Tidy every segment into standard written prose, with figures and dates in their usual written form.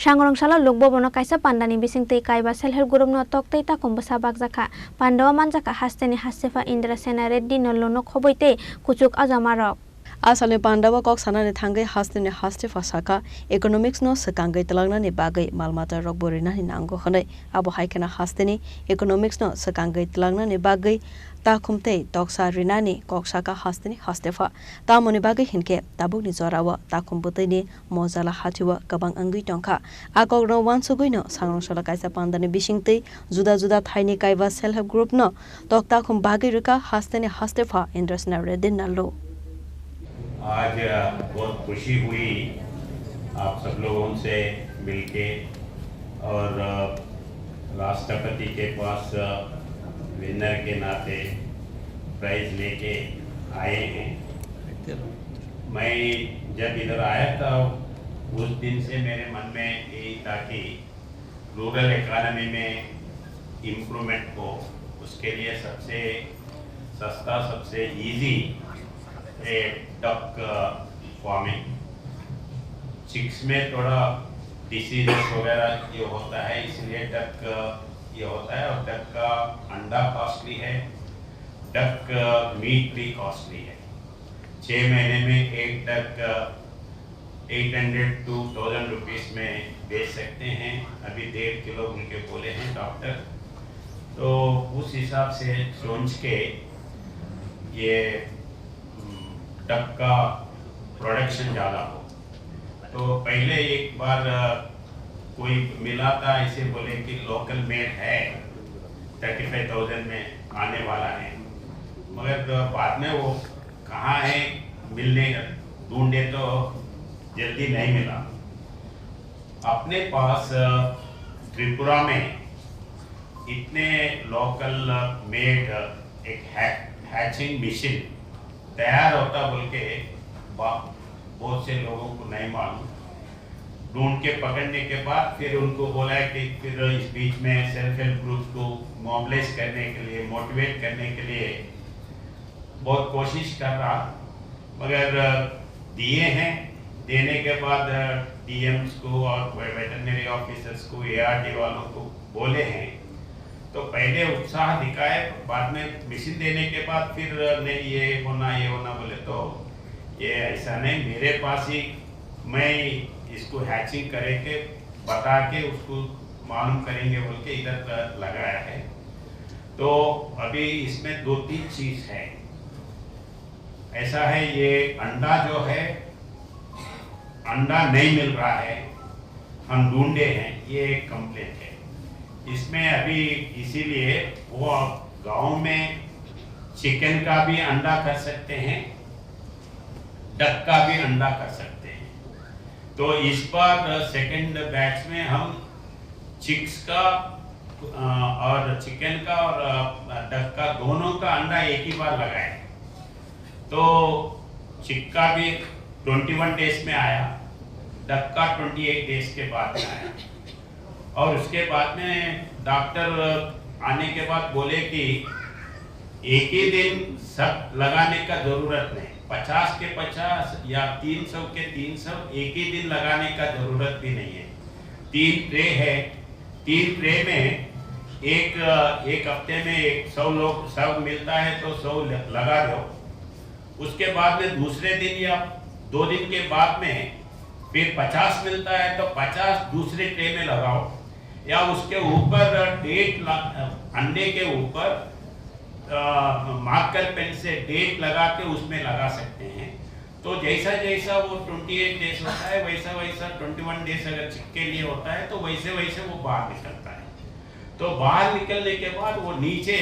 सांगरंगशाला लोकबोबनो कायसा पांडानी बिसिंगतै कायबा self help group no तोक्तै Takum बसाबाक जाखा पांडवा मानजाका हास्तेनि हासेफा इंद्र सेना Reddy no लोनो खबैतै कुचुक अजामारक आसालनि पांडवा कक सानानि थांगै हास्तेनि हास्तेफा साका economics no सकांगै तलांगनानि बागै मालमाता रकबोरिनानि नांगो खनै आबो हायखेना हास्तेनि इकोनॉमिक्स नो सकांगै तलांगनानि बागै ताखुमतै तकसा रिनानि कक साका हास्तेनि हास्तेफा तामनि बागै हिनके ताबुकनि जरावा ताखुमबोतैनि मजाला हाथिवा गोबां अंगै टंखा आकक नो वानसुगैनो सांरंसला कायसा पांडानि बिसिंतै जुदा जुदा थाइनि कायबा सेल्फ हेल्प ग्रुप नो तक ताखुम बागै रुका हास्तेनि हास्तेफा इंद्रसना रेडिन नालो आज बहुत खुशी हुई आप सब लोगों से मिलके और राष्ट्रपति के पास विनर के नाते प्राइज लेके आए हैं। मैं जब इधर आया था उस दिन से मेरे मन में यही था कि रूरल इकोनॉमी में इम्प्रूवमेंट हो, उसके लिए सबसे सस्ता सबसे इजी डक फार्मिंग। चिक्स में थोड़ा डिसीजेस वगैरह ये होता है, इसलिए डक ये होता है और डक का अंडा कॉस्टली है, डक मीट भी कॉस्टली है। 6 महीने में एक डक 800 to 1000 रुपीस में बेच सकते हैं। अभी 1.5 किलो उनके बोले हैं डॉक्टर, तो उस हिसाब से सोच के ये डक का प्रोडक्शन ज़्यादा हो। तो पहले एक बार कोई मिला था, ऐसे बोले कि लोकल मेड है 35,000 में आने वाला है, मगर बाद में वो कहाँ है मिलने ढूंढे तो जल्दी नहीं मिला। अपने पास त्रिपुरा में इतने लोकल मेड एक हैचिंग मशीन तैयार होता बोल के बहुत से लोगों को नहीं मालूम। ढूंढ के पकड़ने के बाद फिर उनको बोला कि फिर इस बीच में सेल्फ हेल्प ग्रुप को मोबिलाइज करने के लिए, मोटिवेट करने के लिए बहुत कोशिश कर रहा, मगर दिए हैं। देने के बाद डीएम्स को और वेटरनरी ऑफिसर्स को, एआरडी वालों को बोले हैं, तो पहले उत्साह दिखाए, बाद में मशीन देने के बाद फिर नहीं ये होना बोले, तो ये ऐसा नहीं, मेरे पास ही मैं इसको हैचिंग करके बता के उसको मालूम करेंगे बोल के इधर लगाया है। तो अभी इसमें 2-3 चीज है। ऐसा है, ये अंडा जो है, अंडा नहीं मिल रहा है, हम ढूंढे हैं, ये एक कंप्लेंट है। इसमें अभी इसीलिए वो गांव में चिकन का भी अंडा कर सकते हैं, डक का भी अंडा कर सकते हैं। तो इस बार सेकंड बैच में हम चिक्स का और चिकन का और डक का दोनों का अंडा एक ही बार लगाए। तो चिक का भी 21 डेज में आया, डक का 28 डेज के बाद में आया। और उसके बाद में डॉक्टर आने के बाद बोले कि एक ही दिन सब लगाने का जरूरत नहीं, 50 के 50 या 300 के 300 एक ही दिन लगाने का जरूरत भी नहीं है। 3 ट्रे है, 3 ट्रे में एक हफ्ते में 100 लोग सब मिलता है तो 100 लगा दो। उसके बाद में दूसरे दिन या 2 दिन के बाद में फिर 50 मिलता है तो 50 दूसरे ट्रे में लगाओ, या उसके ऊपर डेट अंडे के ऊपर मार्कर पेन से डेट लगा के उसमें लगा सकते हैं। तो जैसा जैसा वो 28 डेज होता है वैसा वैसा 21 डेज अगर चिक के लिए होता है तो वैसे वैसे वो बाहर निकलता है। तो बाहर निकलने के बाद वो नीचे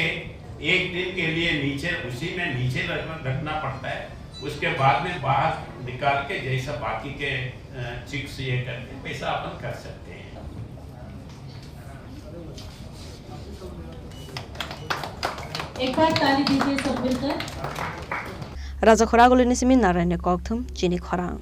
एक दिन के लिए नीचे उसी में नीचे रखना पड़ता है। उसके बाद में बाहर निकाल के जैसा बाकी के चिक्स ये करके वैसा अपन कर सकते हैं। एक बार ताली दीजिए सब मिलकर। राजा खरागोले निसिमी नारायण कौथम चीनी खरांग।